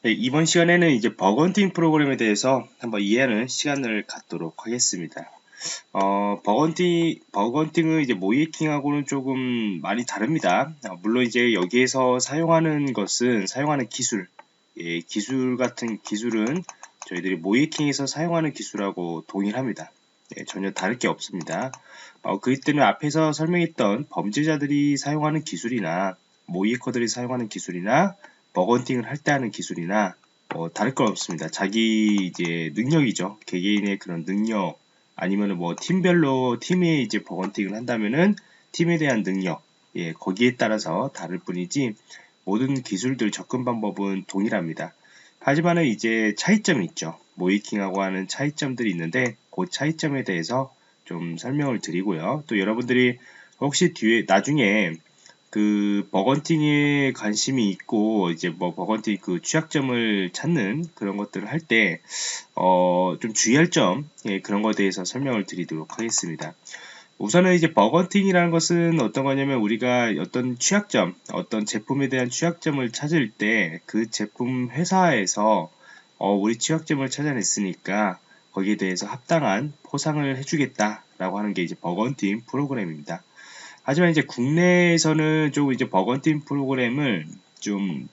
네, 이번 시간에는 이제 버건팅 프로그램에 대해서 한번 이해하는 시간을 갖도록 하겠습니다. 버건팅은 이제 모이킹하고는 조금 많이 다릅니다. 물론 이제 여기에서 사용하는 것은 사용하는 기술, 기술 같은 기술은 저희들이 모이킹에서 사용하는 기술하고 동일합니다. 전혀 다를 게 없습니다. 그 때문에 앞에서 설명했던 범죄자들이 사용하는 기술이나 모이커들이 사용하는 기술이나 버건팅을 할 때 하는 기술이나 다를 건 없습니다. 자기 이제 능력이죠. 개개인의 그런 능력 아니면은 뭐 팀별로 팀에 이제 버건팅을 한다면은 팀에 대한 능력 거기에 따라서 다를 뿐이지 모든 기술들 접근 방법은 동일합니다. 하지만은 이제 차이점이 있죠. 모이킹하고 하는 차이점들이 있는데 그 차이점에 대해서 좀 설명을 드리고요. 또 여러분들이 혹시 뒤에 나중에 그 버건팅에 관심이 있고 이제 뭐 버건팅 그 취약점을 찾는 그런 것들을 할 때 좀 주의할 점 그런 것에 대해서 설명을 드리도록 하겠습니다. 우선은 이제 버건팅이라는 것은 어떤 거냐면 우리가 어떤 취약점, 어떤 제품에 대한 취약점을 찾을 때 그 제품 회사에서 우리 취약점을 찾아냈으니까 거기에 대해서 합당한 포상을 해주겠다라고 하는 게 이제 버건팅 프로그램입니다. 하지만 이제 국내에서는 좀 이제 버건팅 프로그램을 좀,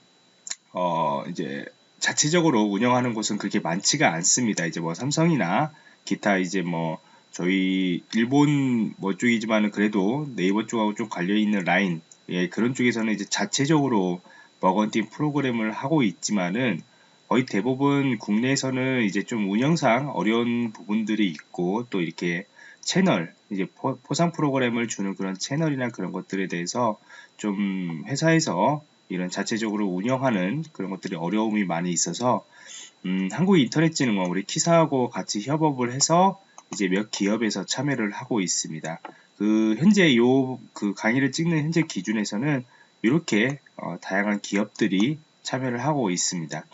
이제 자체적으로 운영하는 곳은 그렇게 많지가 않습니다. 이제 뭐 삼성이나 기타 이제 뭐 저희 일본 뭐 쪽이지만은 그래도 네이버 쪽하고 좀 관련있는 라인, 그런 쪽에서는 이제 자체적으로 버건팅 프로그램을 하고 있지만은 거의 대부분 국내에서는 이제 좀 운영상 어려운 부분들이 있고 또 이렇게 채널, 이제 포상 프로그램을 주는 그런 채널이나 그런 것들에 대해서 좀 회사에서 이런 자체적으로 운영하는 그런 것들이 어려움이 많이 있어서 한국인터넷진흥원 우리 키사하고 같이 협업을 해서 이제 몇 기업에서 참여를 하고 있습니다. 그 현재 그 강의를 찍는 현재 기준에서는 이렇게 다양한 기업들이 참여를 하고 있습니다.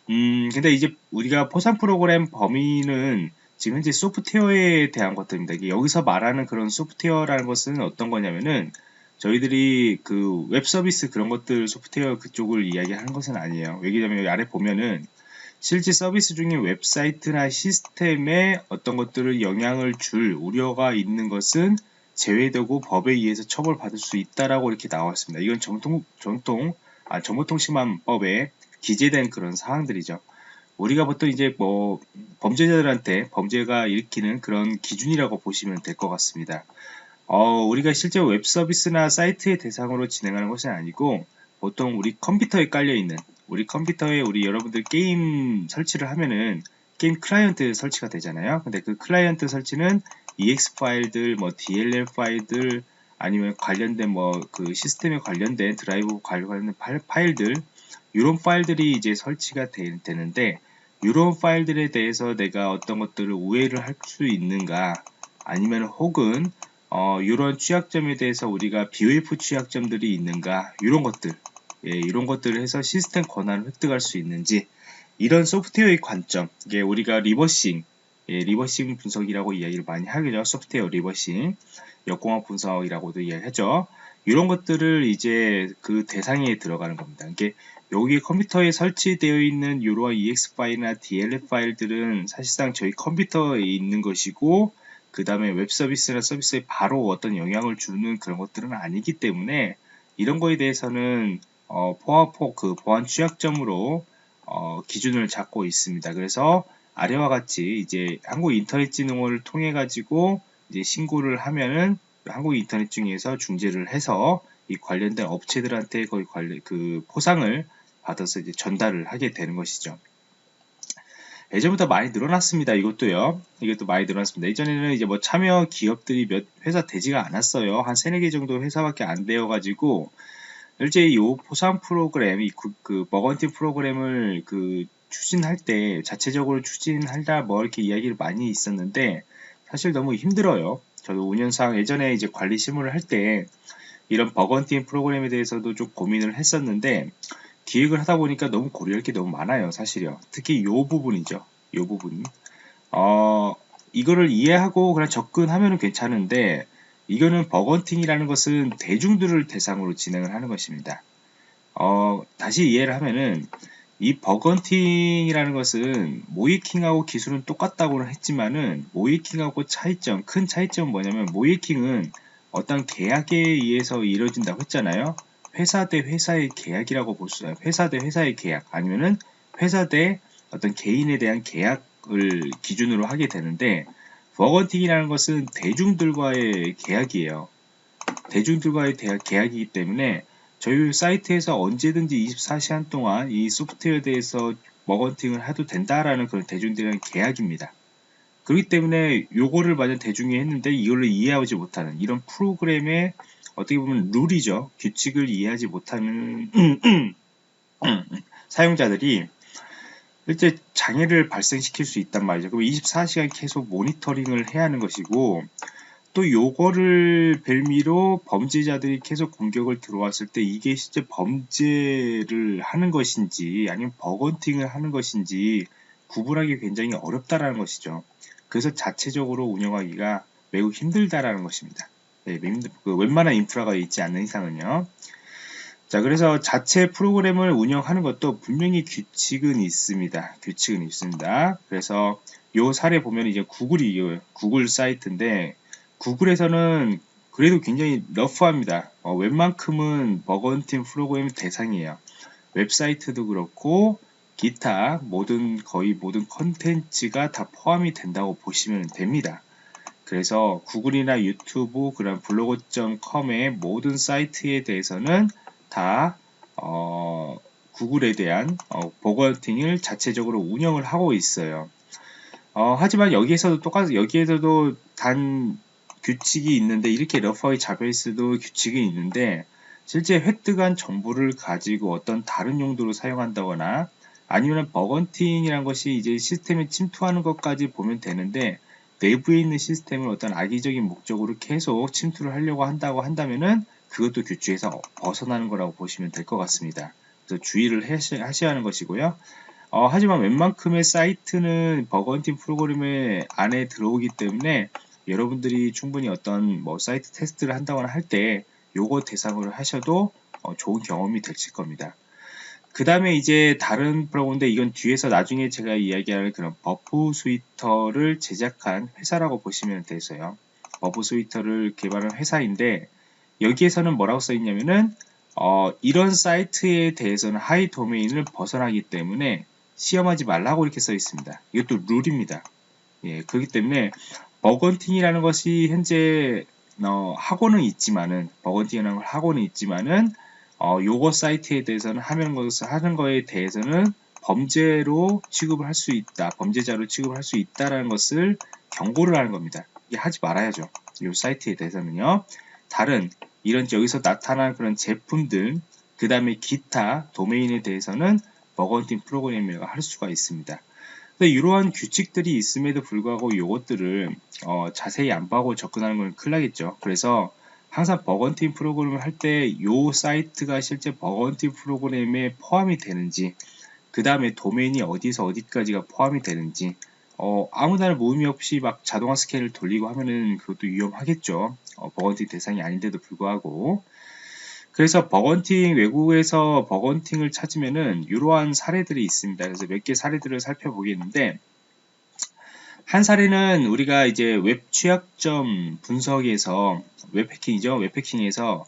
근데 이제 우리가 포상 프로그램 범위는 지금 현재 소프트웨어에 대한 것들입니다. 이게 여기서 말하는 그런 소프트웨어라는 것은 어떤 거냐면은 저희들이 그 웹 서비스 그런 것들 소프트웨어 그쪽을 이야기하는 것은 아니에요. 왜냐면 여기 아래 보면은 실제 서비스 중에 웹사이트나 시스템에 어떤 것들을 영향을 줄 우려가 있는 것은 제외되고 법에 의해서 처벌받을 수 있다라고 이렇게 나와 있습니다. 이건 정보통신망법에 기재된 그런 사항들이죠. 우리가 보통 이제 뭐 범죄자들한테 범죄가 일으키는 그런 기준이라고 보시면 될 것 같습니다. 우리가 실제 웹 서비스나 사이트의 대상으로 진행하는 것은 아니고 보통 우리 컴퓨터에 깔려 있는 우리 컴퓨터에 우리 여러분들 게임 설치를 하면은 게임 클라이언트 설치가 되잖아요. 근데 그 클라이언트 설치는 EX 파일들, 뭐 DLL 파일들 아니면 관련된 뭐 그 시스템에 관련된 드라이브 관련된 파일들 이런 파일들이 이제 설치가 되는데 이런 파일들에 대해서 내가 어떤 것들을 우회를 할 수 있는가 아니면 혹은 이런 취약점에 대해서 우리가 BOF 취약점들이 있는가 이런 것들 이런 것들을 해서 시스템 권한을 획득할 수 있는지 이런 소프트웨어의 관점 이게 우리가 리버싱 리버싱 분석이라고 이야기를 많이 하죠. 소프트웨어 리버싱 역공학 분석이라고도 이야기하죠. 이런 것들을 이제 그 대상에 들어가는 겁니다. 이게 여기 컴퓨터에 설치되어 있는 이러한 EX 파일이나 DLL 파일들은 사실상 저희 컴퓨터에 있는 것이고 그 다음에 웹 서비스나 서비스에 바로 어떤 영향을 주는 그런 것들은 아니기 때문에 이런 거에 대해서는 그 보안 취약점으로 기준을 잡고 있습니다. 그래서 아래와 같이 이제 한국인터넷진흥원을 통해 가지고 이제 신고를 하면은 한국인터넷진흥에서 중재를 해서 이 관련된 업체들한테 거의 그 포상을 받아서 이제 전달을 하게 되는 것이죠. 예전부터 많이 늘어났습니다. 이것도 많이 늘어났습니다. 예전에는 이제 뭐 참여 기업들이 몇 회사 되지가 않았어요. 한 세네 개 정도 회사밖에 안 되어가지고 실제 이 포상 프로그램, 그 버건티 프로그램을 그 추진할 때 자체적으로 추진한다 뭐 이렇게 이야기를 많이 있었는데 사실 너무 힘들어요. 저도 운영상 예전에 이제 관리 실무를 할 때 이런 버건팅 프로그램에 대해서도 좀 고민을 했었는데 기획을 하다 보니까 너무 고려할 게 너무 많아요, 사실요. 특히 이 부분이죠. 이 부분. 이거를 이해하고 그냥 접근하면 괜찮은데 이거는 버건팅이라는 것은 대중들을 대상으로 진행을 하는 것입니다. 다시 이해를 하면은 이 버건팅이라는 것은 모이킹하고 기술은 똑같다고는 했지만은 모이킹하고 큰 차이점은 뭐냐면 모이킹은 어떤 계약에 의해서 이루어진다고 했잖아요. 회사 대 회사의 계약이라고 볼 수 있어요. 회사 대 회사의 계약 아니면은 회사 대 어떤 개인에 대한 계약을 기준으로 하게 되는데 버건팅이라는 것은 대중들과의 계약이에요. 대중들과의 계약이기 때문에 저희 사이트에서 언제든지 24시간 동안 이 소프트웨어에 대해서 머건팅을 해도 된다라는 그런 대중들이랑 계약입니다. 그렇기 때문에 요거를 만약 대중이 했는데 이걸 이해하지 못하는 이런 프로그램의 어떻게 보면 룰이죠. 규칙을 이해하지 못하는 사용자들이 실제 장애를 발생시킬 수 있단 말이죠. 그럼 24시간 계속 모니터링을 해야 하는 것이고 또 요거를 별미로 범죄자들이 계속 공격을 들어왔을 때 이게 실제 범죄를 하는 것인지 아니면 버건팅을 하는 것인지 구분하기 굉장히 어렵다라는 것이죠. 그래서 자체적으로 운영하기가 매우 힘들다라는 것입니다. 네, 웬만한 인프라가 있지 않는 이상은요. 자, 그래서 자체 프로그램을 운영하는 것도 분명히 규칙은 있습니다. 규칙은 있습니다. 그래서 요 사례 보면 이제 구글 사이트인데 구글에서는 그래도 굉장히 러프합니다. 웬만큼은 버건팅 프로그램 대상이에요. 웹사이트도 그렇고 기타 거의 모든 컨텐츠가 다 포함이 된다고 보시면 됩니다. 그래서 구글이나 유튜브 그런 블로그.com의 모든 사이트에 대해서는 다 구글에 대한 버건팅을 자체적으로 운영을 하고 있어요. 하지만 여기에서도 단 규칙이 있는데 이렇게 러프하게 잡혀있어도 규칙이 있는데 실제 획득한 정보를 가지고 어떤 다른 용도로 사용한다거나 아니면 버건팅이란 것이 이제 시스템에 침투하는 것까지 보면 되는데 내부에 있는 시스템을 어떤 악의적인 목적으로 계속 침투를 하려고 한다면은 그것도 규칙에서 벗어나는 거라고 보시면 될 것 같습니다. 그래서 주의를 하셔야 하는 것이고요. 하지만 웬만큼의 사이트는 버건팅 프로그램의 안에 들어오기 때문에 여러분들이 충분히 어떤 사이트 테스트를 한다거나 할 때 요거 대상으로 하셔도 좋은 경험이 되실 겁니다. 그 다음에 이제 다른 프로그램인데 이건 뒤에서 나중에 제가 이야기할 그런 버프 스위터를 제작한 회사라고 보시면 되세요. 버프 스위터를 개발한 회사인데 여기에서는 뭐라고 써 있냐면은 이런 사이트에 대해서는 하이 도메인을 벗어나기 때문에 시험하지 말라고 이렇게 써 있습니다. 이것도 룰입니다. 예, 그렇기 때문에 버건팅이라는 것이 현재 버건팅이라는 걸 하고는 있지만은 요거 사이트에 대해서는 하는 거에 대해서는 범죄로 취급을 할 수 있다, 범죄자로 취급을 할 수 있다라는 것을 경고를 하는 겁니다. 이게 하지 말아야죠. 요 사이트에 대해서는요. 다른 이런 여기서 나타난 그런 제품들, 그 다음에 기타 도메인에 대해서는 버건팅 프로그램을 할 수가 있습니다. 이러한 규칙들이 있음에도 불구하고 이것들을 자세히 안 보고 접근하는 건 큰일 나겠죠. 그래서 항상 버건팅 프로그램을 할 때 이 사이트가 실제 버건팅 프로그램에 포함이 되는지, 그 다음에 도메인이 어디서 어디까지가 포함이 되는지, 아무나 모음이 없이 막 자동화 스캔을 돌리고 하면은 그것도 위험하겠죠. 버건팅 대상이 아닌데도 불구하고. 그래서 외국에서 버건팅을 찾으면은 이러한 사례들이 있습니다. 그래서 몇 개 사례들을 살펴보겠는데, 한 사례는 우리가 이제 웹 취약점 분석에서 웹해킹에서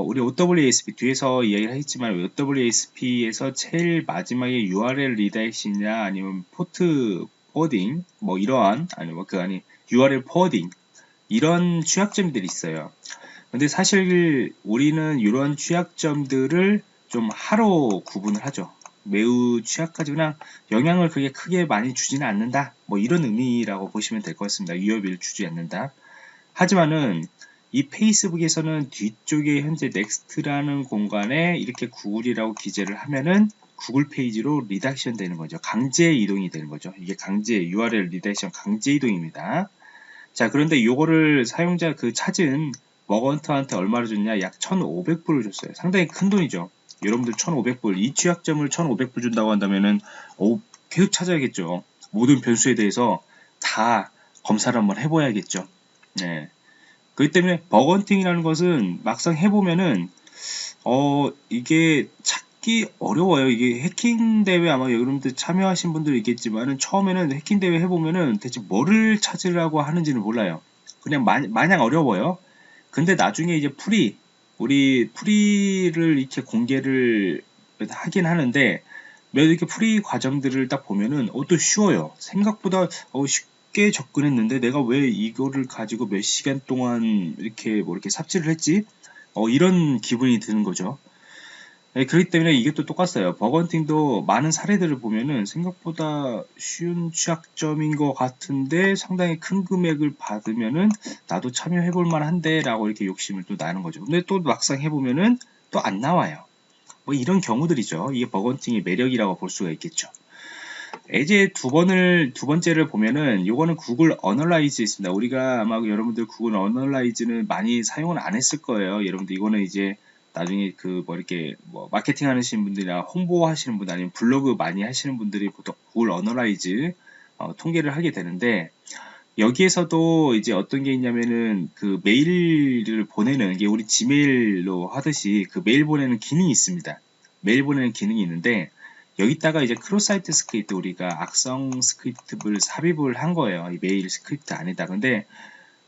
우리 OWASP 뒤에서 이야기를 했지만 OWASP에서 제일 마지막에 URL 리다이렉션이나 아니면 포트 포워딩 URL 포워딩 이런 취약점들이 있어요. 근데 사실 우리는 이런 취약점들을 좀 하로 구분을 하죠. 매우 취약하지 그냥 영향을 그게 크게 많이 주지는 않는다. 이런 의미라고 보시면 될 것 같습니다. 위협을 주지 않는다. 하지만은 이 페이스북에서는 뒤쪽에 현재 넥스트라는 공간에 이렇게 구글이라고 기재를 하면은 구글 페이지로 리덕션 되는 거죠. 강제 이동이 되는 거죠. 이게 URL 리덕션 강제 이동입니다. 자, 그런데 이거를 사용자 찾은 머건트한테 얼마를 줬냐? 약 1,500불을 줬어요. 상당히 큰 돈이죠. 여러분들 1,500불, 이 취약점을 1,500불 준다고 한다면은 계속 찾아야겠죠. 모든 변수에 대해서 다 검사를 한번 해봐야겠죠. 네. 그렇기 때문에 버건팅이라는 것은 막상 해보면은 이게 찾기 찾기 어려워요. 이게 해킹 대회 아마 여러분들 참여하신 분들 있겠지만은 처음에는 해킹 대회 해보면은 대체 뭐를 찾으라고 하는지는 몰라요. 그냥 마냥 어려워요. 근데 나중에 이제 우리 프리를 이렇게 공개를 하긴 하는데 몇 이렇게 프리 과정들을 딱 보면은 또 쉬워요. 생각보다 쉽게 접근했는데 내가 왜 이거를 가지고 몇 시간 동안 이렇게 뭐 이렇게 삽질을 했지? 이런 기분이 드는 거죠. 네, 그렇기 때문에 이게 또 똑같아요. 버건팅도 많은 사례들을 보면은 생각보다 쉬운 취약점인 것 같은데 상당히 큰 금액을 받으면은 나도 참여해볼 만한데 라고 이렇게 욕심을 또 나는 거죠. 근데 또 막상 해보면은 또 안 나와요. 뭐 이런 경우들이죠. 이게 버건팅의 매력이라고 볼 수가 있겠죠. 이제 두 번째를 보면은 요거는 구글 어널라이즈 있습니다. 우리가 아마 여러분들 구글 어널라이즈는 많이 사용을 안 했을 거예요. 여러분들 이거는 이제 나중에 그 뭐 이렇게 뭐 마케팅 하시는 분들이나 홍보하시는 분 아니면 블로그 많이 하시는 분들이 보통 구글 어널라이즈 통계를 하게 되는데 여기에서도 이제 어떤 게 있냐면은 그 메일을 보내는 게 우리 지메일로 하듯이 그 메일 보내는 기능이 있습니다. 메일 보내는 기능이 있는데 여기다가 이제 크로사이트 스크립트 우리가 악성 스크립트를 삽입을 한 거예요. 이 메일 스크립트 안에다. 근데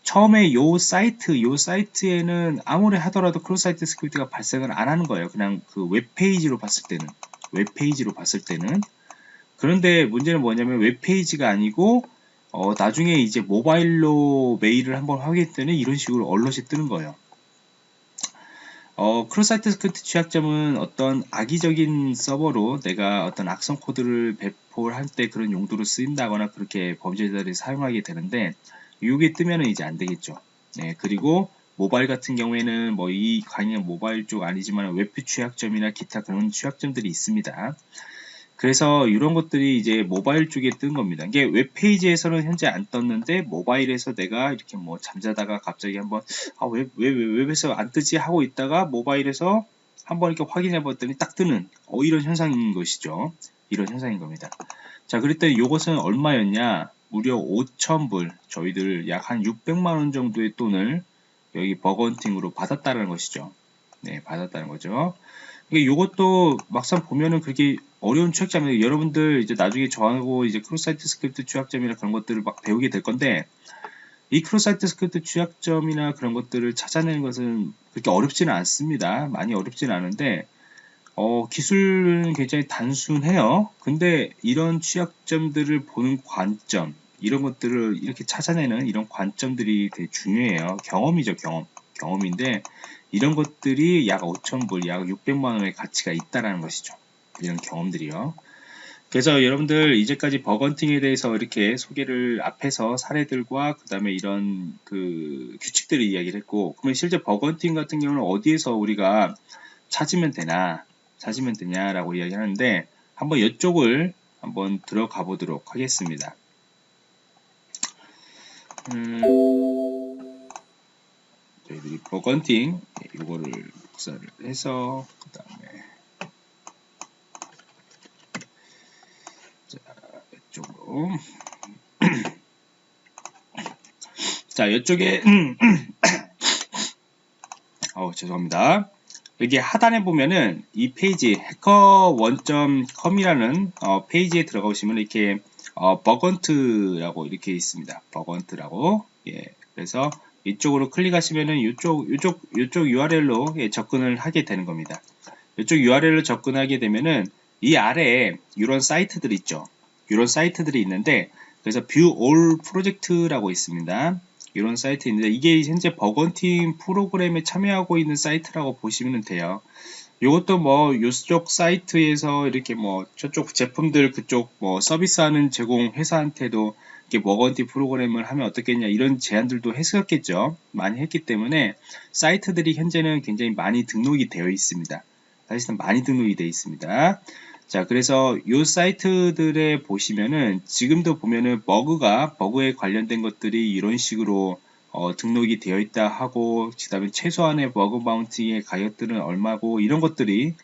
처음에 요 사이트에는 아무리 하더라도 크로사이트 스크립트가 발생을 안 하는 거예요. 그냥 그 웹페이지로 봤을 때는. 그런데 문제는 뭐냐면 웹페이지가 아니고 나중에 이제 모바일로 메일을 한번 확인했더니 이런 식으로 얼럿이 뜨는 거예요. 크로사이트 스크립트 취약점은 어떤 악의적인 서버로 내가 어떤 악성 코드를 배포를 할 때 그런 용도로 쓰인다거나 그렇게 범죄자들이 사용하게 되는데 이게 뜨면은 이제 안 되겠죠. 네, 그리고 모바일 같은 경우에는 뭐 이 강의는 모바일 쪽 아니지만 웹 취약점이나 기타 그런 취약점들이 있습니다. 그래서 이런 것들이 이제 모바일 쪽에 뜬 겁니다. 이게 웹페이지에서는 현재 안 떴는데 모바일에서 내가 이렇게 뭐 잠자다가 갑자기 한번 왜 웹에서 안 뜨지 하고 있다가 모바일에서 한번 이렇게 확인해 봤더니 딱 뜨는 이런 현상인 것이죠. 이런 현상인 겁니다. 자, 그랬더니 이것은 얼마였냐? 무려 5,000불, 저희들 약 한 600만 원 정도의 돈을 여기 버건팅으로 받았다는 것이죠. 네, 받았다는 거죠. 이것도 막상 보면은 그렇게 어려운 취약점이에요. 여러분들 이제 나중에 저하고 이제 크로사이트 스크립트 취약점이나 그런 것들을 막 배우게 될 건데 이 크로사이트 스크립트 취약점이나 그런 것들을 찾아내는 것은 그렇게 어렵지는 않습니다. 많이 어렵지는 않은데 기술은 굉장히 단순해요. 근데 이런 취약점들을 보는 관점, 이런 것들을 이렇게 찾아내는 이런 관점들이 되게 중요해요. 경험이죠, 경험인데 이런 것들이 약 5,000불, 약 600만 원의 가치가 있다라는 것이죠. 이런 경험들이요. 그래서 여러분들 이제까지 버건팅에 대해서 이렇게 소개를 앞에서 사례들과 그 다음에 이런 그 규칙들을 이야기를 했고, 그러면 실제 버건팅 같은 경우는 어디에서 우리가 찾으면 되냐라고 이야기하는데 한번 이쪽을 한번 들어가 보도록 하겠습니다. 저희들이 버건팅 이거를 복사를 해서 그 다음에 이쪽으로 자 이쪽에 죄송합니다. 여기 하단에 보면은 이 페이지 hackerone.com이라는 페이지에 들어가 보시면 이렇게 버건트라고 이렇게 있습니다. 버건트라고. 예. 그래서 이쪽으로 클릭하시면은 이쪽 URL로 접근을 하게 되는 겁니다. 이쪽 URL로 접근하게 되면은 이 아래에 이런 사이트들 있죠. 이런 사이트들이 있는데 그래서 View All Project라고 있습니다. 이런 사이트인데 이게 현재 버건팅 프로그램에 참여하고 있는 사이트라고 보시면 돼요. 이것도 뭐 이쪽 사이트에서 이렇게 뭐 저쪽 제품들 그쪽 뭐 서비스하는 제공 회사한테도 이렇게 버건팅 프로그램을 하면 어떻겠냐 이런 제안들도 했었겠죠. 많이 했기 때문에 사이트들이 현재는 굉장히 많이 등록이 되어 있습니다. 사실상 많이 등록이 되어 있습니다. 자, 그래서 이 사이트들에 보시면은 지금도 보면은 버그에 관련된 것들이 이런 식으로 등록이 되어 있다 하고 그 다음에 최소한의 버그 바운티의 가격들은 얼마고 이런 것들이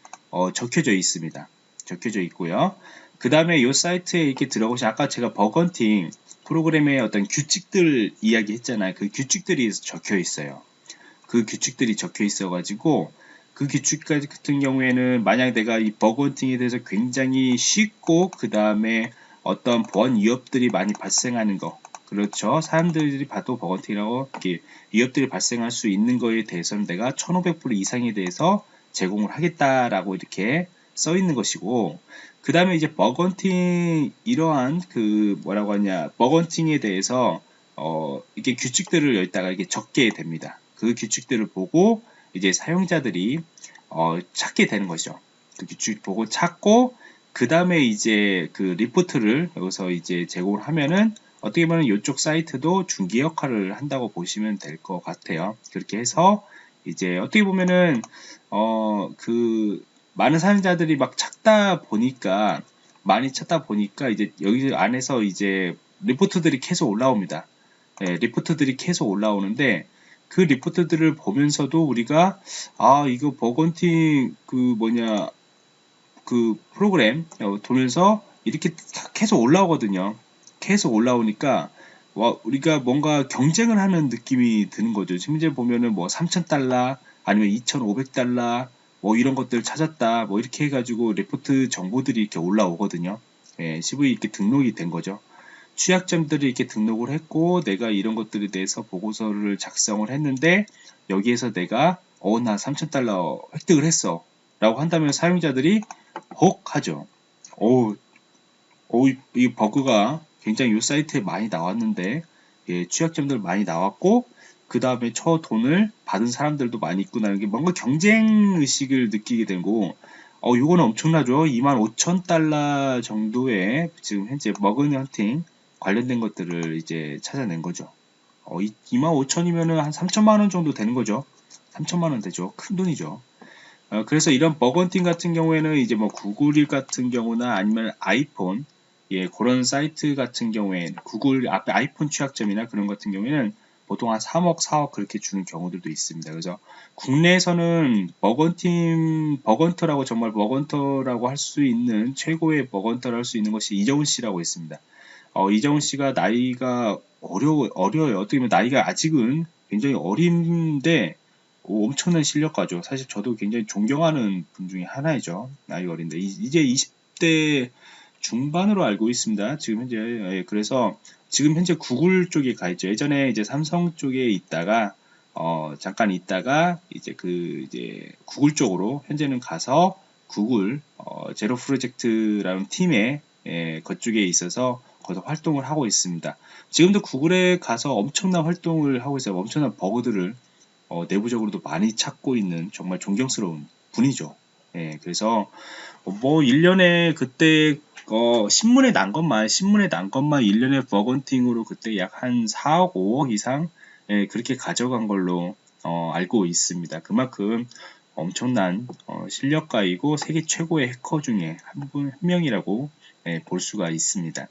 적혀져 있습니다. 적혀져 있고요. 그 다음에 이 사이트에 이렇게 들어보시면 아까 제가 버건팅 프로그램의 어떤 규칙들 이야기 했잖아요. 그 규칙들이 적혀 있어요. 그 규칙들이 적혀 있어 가지고 그 규칙 같은 경우에는 만약 내가 이 버그헌팅에 대해서 굉장히 쉽고 그 다음에 어떤 보안 위협들이 많이 발생하는 거, 그렇죠. 사람들이 봐도 버거팅이라고 이렇게 위협들이 발생할 수 있는 거에 대해서는 내가 1500불 이상에 대해서 제공을 하겠다라고 이렇게 써 있는 것이고, 그 다음에 이제 버거팅 이러한 그 뭐라고 하냐, 버거팅에 대해서 이렇게 규칙들을 여기다가 이렇게 적게 됩니다. 그 규칙들을 보고 이제 사용자들이 찾게 되는 거죠. 그 규칙 보고 찾고, 그 다음에 이제 그 리포트를 여기서 이제 제공을 하면은 어떻게 보면 이쪽 사이트도 중개 역할을 한다고 보시면 될 것 같아요. 그렇게 해서 이제 어떻게 보면은 그 많은 사용자들이 막 많이 찾다 보니까 이제 여기 안에서 이제 리포트들이 계속 올라옵니다. 네, 리포트들이 계속 올라오는데, 그 리포트들을 보면서도 우리가 이거 버건팅 그 프로그램 돌면서 이렇게 계속 올라오거든요. 계속 올라오니까 우리가 뭔가 경쟁을 하는 느낌이 드는 거죠. 지금 이제 보면은 뭐 3,000달러 아니면 2,500달러 뭐 이런 것들 찾았다 뭐 이렇게 해가지고 레포트 정보들이 이렇게 올라오거든요. 예, CV 이렇게 등록이 된 거죠. 취약점들을 이렇게 등록을 했고, 내가 이런 것들에 대해서 보고서를 작성을 했는데, 여기에서 내가 나 3,000달러 획득을 했어 라고 한다면 사용자들이 하죠. 이 버그가 굉장히 이 사이트에 많이 나왔는데, 예, 취약점들 많이 나왔고, 그 다음에 돈을 받은 사람들도 많이 있구나. 이게 뭔가 경쟁 의식을 느끼게 되고, 이거는 엄청나죠. 25,000달러 정도의 지금 현재 머그 헌팅 관련된 것들을 이제 찾아낸 거죠. 25,000이면은 한 3천만 원 정도 되는 거죠. 3천만 원 되죠. 큰 돈이죠. 그래서 이런 버건팅 같은 경우에는 이제 뭐 구글 같은 경우나 아니면 아이폰, 예, 그런 사이트 같은 경우에 구글 앞에 아이폰 취약점이나 그런 같은 경우에는 보통 한 3억, 4억 그렇게 주는 경우들도 있습니다. 그래서 국내에서는 버건터라고 정말 버건터라고 할 수 있는 최고의 버건터를 할 수 있는 것이 이정훈 씨라고 있습니다. 이정훈 씨가 나이가 어려요. 어떻게 보면 나이가 아직은 굉장히 어린데 엄청난 실력가죠. 사실 저도 굉장히 존경하는 분 중에 하나이죠. 나이가 어린데 이제 20대 중반으로 알고 있습니다. 지금 현재. 예, 그래서 지금 현재 구글 쪽에 가 있죠. 예전에 이제 삼성 쪽에 있다가 잠깐 있다가 이제 이제 구글 쪽으로 현재는 가서 구글 제로 프로젝트라는 팀에, 예, 그쪽에 있어서 거기서 활동을 하고 있습니다. 지금도 구글에 가서 엄청난 활동을 하고 있어요. 엄청난 버그들을 내부적으로도 많이 찾고 있는 정말 존경스러운 분이죠. 예, 그래서 뭐 1년에 그때 신문에 난 것만 1년에 버건팅으로 그때 약 한 4억 5억 이상, 예, 그렇게 가져간 걸로 알고 있습니다. 그만큼 엄청난 실력가이고 세계 최고의 해커 중에 한 명이라고, 예, 볼 수가 있습니다.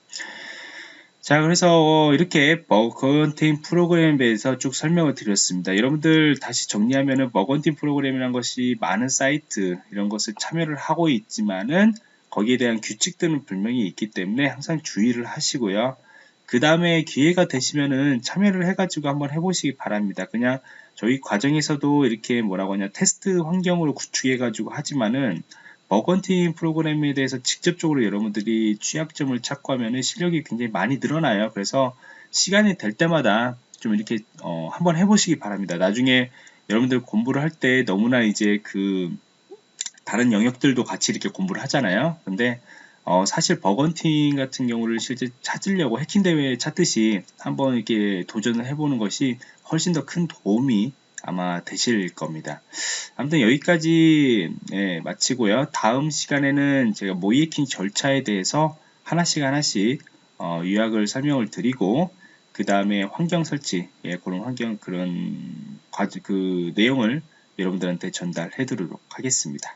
자, 그래서 이렇게 버건팅 프로그램에 대해서 쭉 설명을 드렸습니다. 여러분들 다시 정리하면은 버건팅 프로그램이라는 것이 많은 사이트 이런 것을 참여를 하고 있지만은 거기에 대한 규칙들은 분명히 있기 때문에 항상 주의를 하시고요. 그 다음에 기회가 되시면은 참여를 해가지고 한번 해보시기 바랍니다. 그냥 저희 과정에서도 이렇게 뭐라고 하냐, 테스트 환경으로 구축해가지고 하지만은 버건팅 프로그램에 대해서 직접적으로 여러분들이 취약점을 찾고 하면은 실력이 굉장히 많이 늘어나요. 그래서 시간이 될 때마다 좀 이렇게 한번 해보시기 바랍니다. 나중에 여러분들 공부를 할 때 너무나 이제 다른 영역들도 같이 이렇게 공부를 하잖아요. 근데 사실 버건팅 같은 경우를 실제 찾으려고 해킹 대회 찾듯이 한번 이렇게 도전을 해보는 것이 훨씬 더 큰 도움이 아마 되실 겁니다. 아무튼 여기까지, 예, 마치고요. 다음 시간에는 제가 모이해킹 절차에 대해서 하나씩 요약을 설명을 드리고, 그 다음에 환경 설치, 예, 그런 내용을 여러분들한테 전달해 드리도록 하겠습니다.